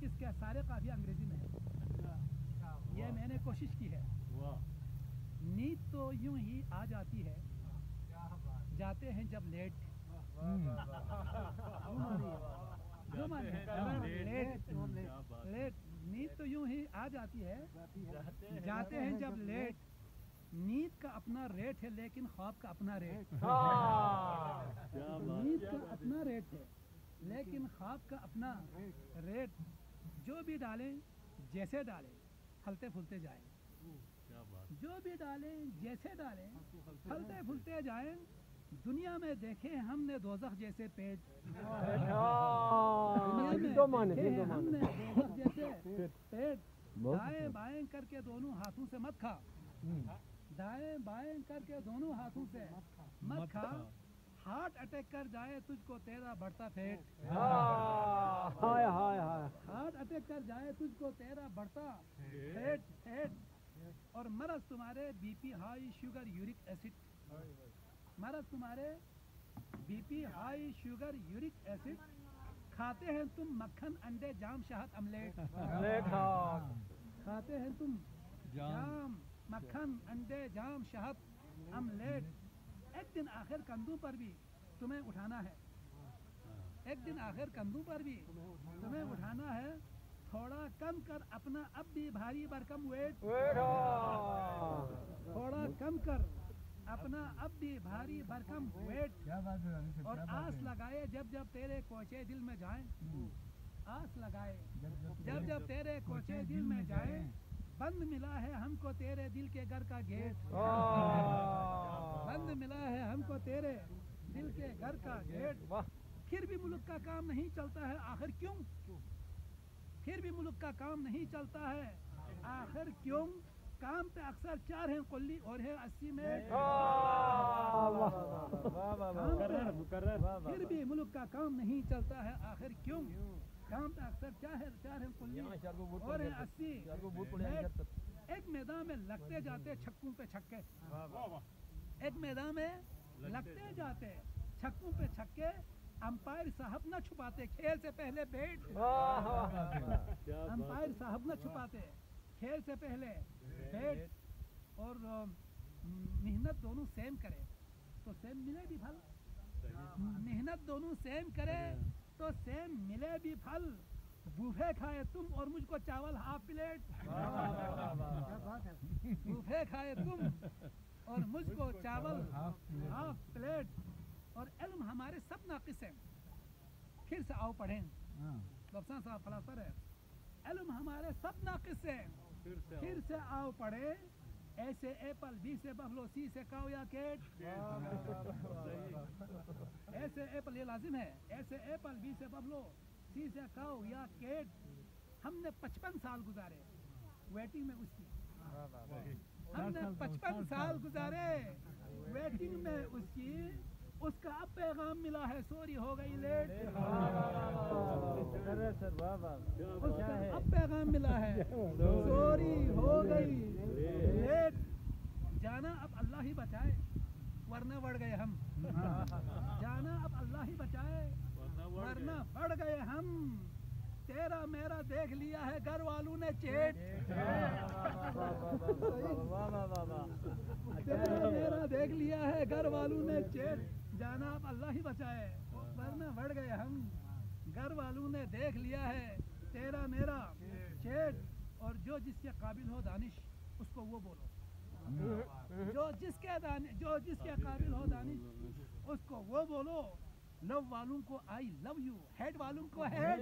اس کے سارے قافیہ انگریزی میں ہے، یہ میں نے کوشش کی ہے۔ نیند تو یوں ہی آ جاتی ہے، جاتے ہیں جب لیٹ، لیٹ نیند تو یوں ہی آ جاتی ہے، جاتے ہیں جب لیٹ، نیند کا اپنا ریٹ ہے لیکن خواب کا اپنا ریٹ، نیند کا اپنا ریٹ ہے لیکن خواب کا اپنا ریٹ، جو بھی ڈالیں جیسے ڈالیں پھلتے پھولتے جائیں، جو بھی ڈالیں جیسے ڈالیں پھلتے پھولتے جائیں، دنیا میں دیکھے ہم نے دوزخ جیسے پیٹ، دنیا میں دیکھے ہم نے دوزخ جیسے پیٹ، دائیں بائیں کر کے دونوں ہاتھوں سے مت کھا، دائیں بائیں کر کے دونوں ہاتھوں سے مت کھا، ہارٹ اٹیک کر جائے تجھ کو تیرا بڑھتا پیٹ، ہارٹ اٹیک کر جائے تجھ کو تیرا بڑھتا پیٹ، اور مرض تمہارے B P high sugar uric acid, مرض تمہارے B P high sugar uric acid, کھاتے ہیں تم مکھن انڈے جام شہد املیٹ، کھاتے ہیں تم جام مکھن انڈے جام شہد املیٹ، ایک دن آخر کندھوں پر بھی تمہیں اٹھانا ہے، ایک دن آخر کندھوں پر بھی تمہیں اٹھانا ہے، تھوڑا کم کر اپنا اب بھی بھاری برکم ویٹ، تھوڑا کم کر اپنا اب بھی بھاری برکم ویٹ، اور آس لگائے جب جب تیرے کوچے دل میں جائیں، آس لگائے جب جب تیرے کوچے دل میں جائیں، بند ملا ہے ہم کو تیرے دل کے گھر کا گیٹ، بند ملا ہے ہم کو تیرے دل کے گھر کا گیٹ، پھر بھی ملک کا کام نہیں چلتا ہے آخر کیوں، پھر بھی ملک کا کام نہیں چلتا ہے آخر کیوں، کام پہ اکثر 4 ہیں قلی اور ہے 80 میں، پھر بھی ملک کا کام نہیں چلتا ہے آخر کیوں، کام پہ اکثر 4 ہیں قلی اور ہے 80، ایک میدان میں لگتے جاتے چھکوں پہ چھکے، ایک میدان میں لگتے جاتے چھکوں پہ چھکے، امپائر صاحب نہ چھپاتے کھیل سے پہلے بیٹ، امپائر صاحب نہ چھپاتے کھیل سے پہلے بیٹ، اور محنت دونوں سیم کرے تو سیم ملے بھی پھل، محنت دونوں سیم کرے تو سیم ملے بھی پھل، بوفے کھائے تم اور مجھ کو چاول ہاف پلیٹ، بوفے کھائے تم اور مجھ کو چاول ہاف پلیٹ، اور علم ہمارے سب ناقص ہیں، پھر سے آؤ پڑھیں، لفظاں صاحب فلاسفر ہے، علم ہمارے سب ناقص ہیں، پھر سے آؤ پڑھیں، ایسے ایپل بی سے بفلو سی سے کاؤ یا کیٹ، ایسے ایپل یہ لازم ہے، ایسے ایپل بی سے بفلو سی سے کاؤ یا کیٹ، ہم نے 55 سال گزارے ویٹنگ میں اس کی، ہم نے 55 سال گزارے ویٹنگ میں اس کی، اس کا اب پیغام ملا ہے سوری ہو گئی لیٹ، اس کا اب پیغام ملا ہے سوری ہو گئی لیٹ، جانا اب اللہ ہی بچائے ورنہ بڑھ گئے ہم، جانا اب اللہ ہی بچائے ورنہ بڑھ گئے ہم، تیرا میرا دیکھ لیا ہے گھر والوں نے چیٹ، تیرا میرا دیکھ لیا ہے گھر والوں نے چیٹ، جانا اب اللہ ہی بچائے ورنہ بڑھ گئے ہم، گھر والوں نے دیکھ لیا ہے تیرا میرا چیٹ، اور جو جس کے قابل ہو دانش اس کو وہ بولو، جو جس کے قابل ہو دانش اس کو وہ بولو، لو والوں کو آئی لو یو، ہیڈ والوں کو ہیڈ